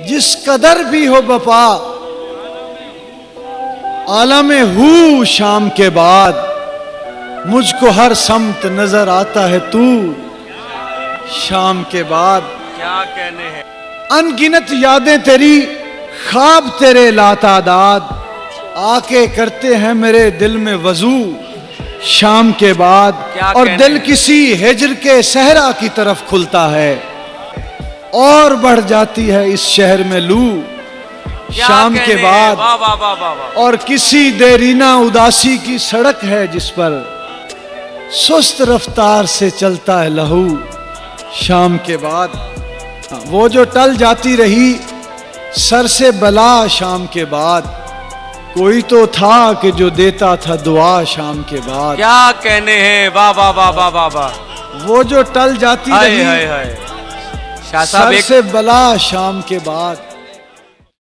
जिस कदर भी हो बपा, आलमे हूँ शाम के बाद मुझको हर समत नजर आता है तू शाम के बाद। क्या कहने हैं। अनगिनत यादें तेरी, ख्वाब तेरे लातादाद, आके करते हैं मेरे दिल में वजू शाम के बाद। और दिल किसी हिज्र के सहरा की तरफ खुलता है और बढ़ जाती है इस शहर में लू शाम के बाद। वाह वाह वाह वाह वाह। और किसी देरीना उदासी की सड़क है जिस पर सुस्त रफ्तार से चलता है लहू शाम के बाद। वो जो टल जाती रही सर से बला शाम के बाद, कोई तो था कि जो देता था दुआ शाम के बाद। क्या कहने हैं। वाह वाह वाह वाह वाह वाह। वो जो टल जाती रही शाह साहब सर से बला शाम के बाद।